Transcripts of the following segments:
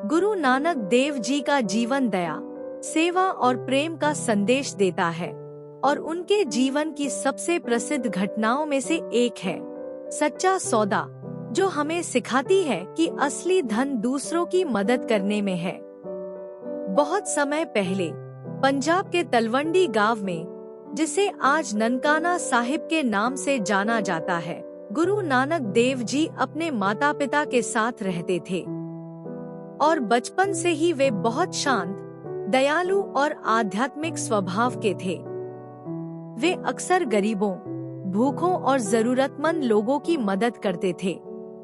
गुरु नानक देव जी का जीवन दया, सेवा और प्रेम का संदेश देता है और उनके जीवन की सबसे प्रसिद्ध घटनाओं में से एक है सच्चा सौदा, जो हमें सिखाती है कि असली धन दूसरों की मदद करने में है। बहुत समय पहले पंजाब के तलवंडी गांव में, जिसे आज ननकाना साहिब के नाम से जाना जाता है, गुरु नानक देव जी अपने माता पिता के साथ रहते थे और बचपन से ही वे बहुत शांत, दयालु और आध्यात्मिक स्वभाव के थे। वे अक्सर गरीबों, भूखों और जरूरतमंद लोगों की मदद करते थे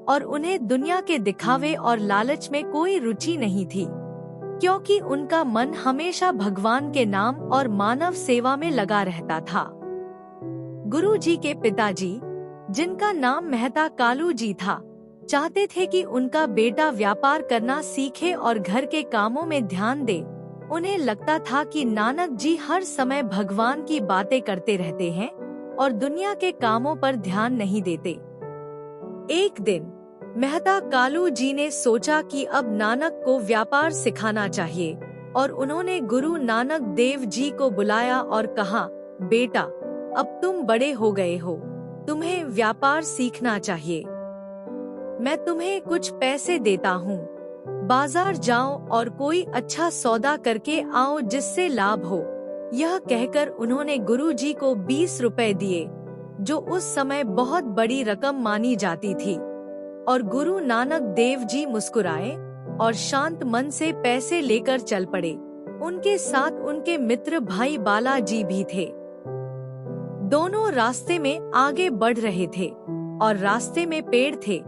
और उन्हें दुनिया के दिखावे और लालच में कोई रुचि नहीं थी, क्योंकि उनका मन हमेशा भगवान के नाम और मानव सेवा में लगा रहता था। गुरु जी के पिताजी, जिनका नाम मेहता कालू जी था, चाहते थे कि उनका बेटा व्यापार करना सीखे और घर के कामों में ध्यान दे। उन्हें लगता था कि नानक जी हर समय भगवान की बातें करते रहते हैं और दुनिया के कामों पर ध्यान नहीं देते। एक दिन मेहता कालू जी ने सोचा कि अब नानक को व्यापार सिखाना चाहिए और उन्होंने गुरु नानक देव जी को बुलाया और कहा, बेटा, अब तुम बड़े हो गए हो, तुम्हें व्यापार सीखना चाहिए। मैं तुम्हें कुछ पैसे देता हूँ, बाजार जाओ और कोई अच्छा सौदा करके आओ जिससे लाभ हो। यह कहकर उन्होंने गुरुजी को 20 रुपए दिए, जो उस समय बहुत बड़ी रकम मानी जाती थी, और गुरु नानक देव जी मुस्कुराए और शांत मन से पैसे लेकर चल पड़े। उनके साथ उनके मित्र भाई बाला जी भी थे। दोनों रास्ते में आगे बढ़ रहे थे और रास्ते में पेड़ थे,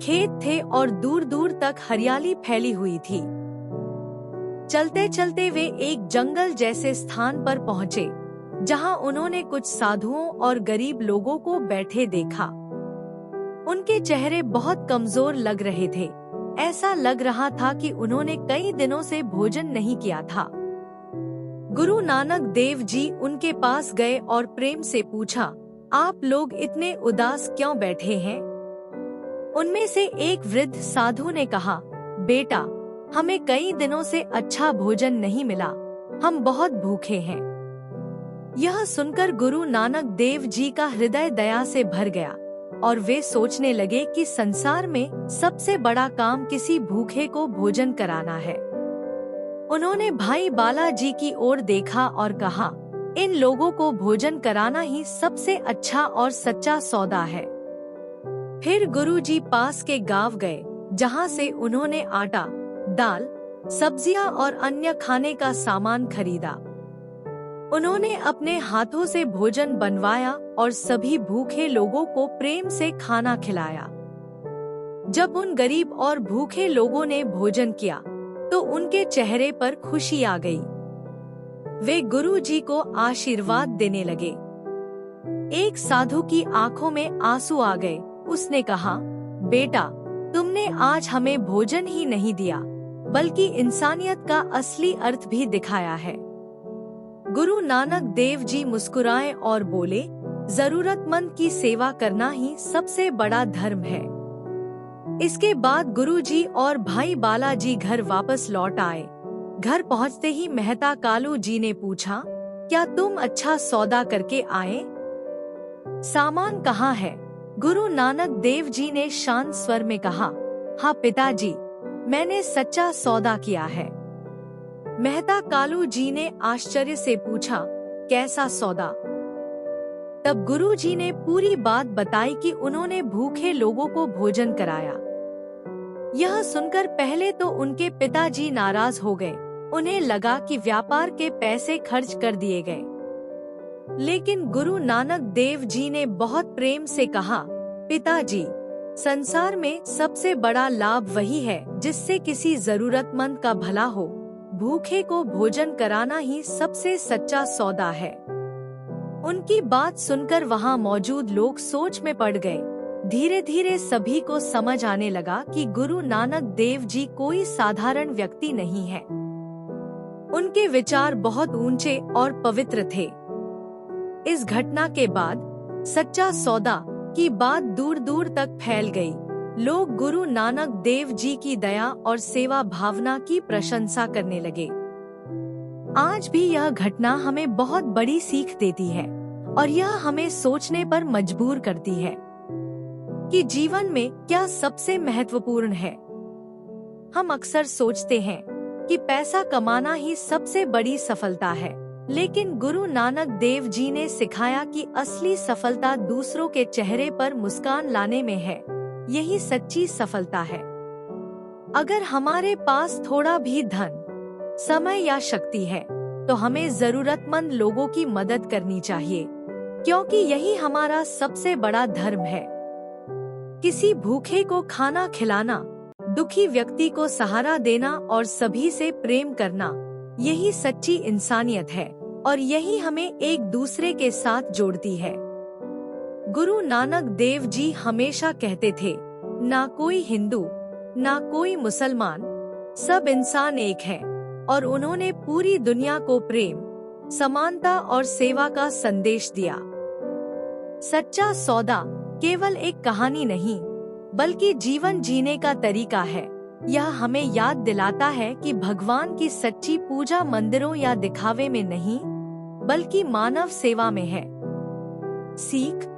खेत थे और दूर दूर तक हरियाली फैली हुई थी। चलते चलते वे एक जंगल जैसे स्थान पर पहुँचे, जहाँ उन्होंने कुछ साधुओं और गरीब लोगों को बैठे देखा। उनके चेहरे बहुत कमजोर लग रहे थे। ऐसा लग रहा था कि उन्होंने कई दिनों से भोजन नहीं किया था। गुरु नानक देव जी उनके पास गए और प्रेम से पूछा, आप लोग इतने उदास क्यों बैठे हैं? उनमें से एक वृद्ध साधु ने कहा, बेटा, हमें कई दिनों से अच्छा भोजन नहीं मिला, हम बहुत भूखे हैं। यह सुनकर गुरु नानक देव जी का हृदय दया से भर गया और वे सोचने लगे कि संसार में सबसे बड़ा काम किसी भूखे को भोजन कराना है। उन्होंने भाई बाला जी की ओर देखा और कहा, इन लोगों को भोजन कराना ही सबसे अच्छा और सच्चा सौदा है। फिर गुरुजी पास के गांव गए, जहां से उन्होंने आटा, दाल, सब्जियां और अन्य खाने का सामान खरीदा। उन्होंने अपने हाथों से भोजन बनवाया और सभी भूखे लोगों को प्रेम से खाना खिलाया। जब उन गरीब और भूखे लोगों ने भोजन किया, तो उनके चेहरे पर खुशी आ गई। वे गुरुजी को आशीर्वाद देने लगे। एक साधु की आंखों में आंसू आ गए। उसने कहा, बेटा, तुमने आज हमें भोजन ही नहीं दिया, बल्कि इंसानियत का असली अर्थ भी दिखाया है। गुरु नानक देव जी मुस्कुराए और बोले, जरूरतमंद की सेवा करना ही सबसे बड़ा धर्म है। इसके बाद गुरुजी और भाई बालाजी घर वापस लौट आए। घर पहुंचते ही मेहता कालू जी ने पूछा, क्या तुम अच्छा सौदा करके आए? सामान कहाँ है? गुरु नानक देव जी ने शांत स्वर में कहा, हाँ पिताजी, मैंने सच्चा सौदा किया है। मेहता कालू जी ने आश्चर्य से पूछा, कैसा सौदा? तब गुरु जी ने पूरी बात बताई कि उन्होंने भूखे लोगों को भोजन कराया। यह सुनकर पहले तो उनके पिताजी नाराज हो गए। उन्हें लगा कि व्यापार के पैसे खर्च कर दिए गए। लेकिन गुरु नानक देव जी ने बहुत प्रेम से कहा, पिताजी, संसार में सबसे बड़ा लाभ वही है जिससे किसी जरूरतमंद का भला हो। भूखे को भोजन कराना ही सबसे सच्चा सौदा है। उनकी बात सुनकर वहां मौजूद लोग सोच में पड़ गए। धीरे धीरे सभी को समझ आने लगा कि गुरु नानक देव जी कोई साधारण व्यक्ति नहीं है। उनके विचार बहुत ऊंचे और पवित्र थे। इस घटना के बाद सच्चा सौदा की बात दूर दूर तक फैल गई। लोग गुरु नानक देव जी की दया और सेवा भावना की प्रशंसा करने लगे। आज भी यह घटना हमें बहुत बड़ी सीख देती है और यह हमें सोचने पर मजबूर करती है कि जीवन में क्या सबसे महत्वपूर्ण है। हम अक्सर सोचते हैं कि पैसा कमाना ही सबसे बड़ी सफलता है, लेकिन गुरु नानक देव जी ने सिखाया कि असली सफलता दूसरों के चेहरे पर मुस्कान लाने में है। यही सच्ची सफलता है। अगर हमारे पास थोड़ा भी धन, समय या शक्ति है, तो हमें जरूरतमंद लोगों की मदद करनी चाहिए, क्योंकि यही हमारा सबसे बड़ा धर्म है। किसी भूखे को खाना खिलाना, दुखी व्यक्ति को सहारा देना और सभी से प्रेम करना, यही सच्ची इंसानियत है और यही हमें एक दूसरे के साथ जोड़ती है। गुरु नानक देव जी हमेशा कहते थे, ना कोई हिंदू, ना कोई मुसलमान, सब इंसान एक है। और उन्होंने पूरी दुनिया को प्रेम, समानता और सेवा का संदेश दिया। सच्चा सौदा केवल एक कहानी नहीं, बल्कि जीवन जीने का तरीका है। यह हमें याद दिलाता है कि भगवान की सच्ची पूजा मंदिरों या दिखावे में नहीं, बल्कि मानव सेवा में है। सीख: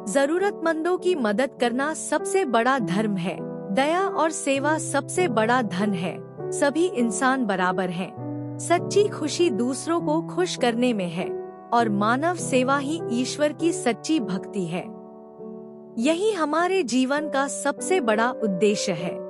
जरूरतमंदों की मदद करना सबसे बड़ा धर्म है। दया और सेवा सबसे बड़ा धन है। सभी इंसान बराबर हैं। सच्ची खुशी दूसरों को खुश करने में है और मानव सेवा ही ईश्वर की सच्ची भक्ति है। यही हमारे जीवन का सबसे बड़ा उद्देश्य है।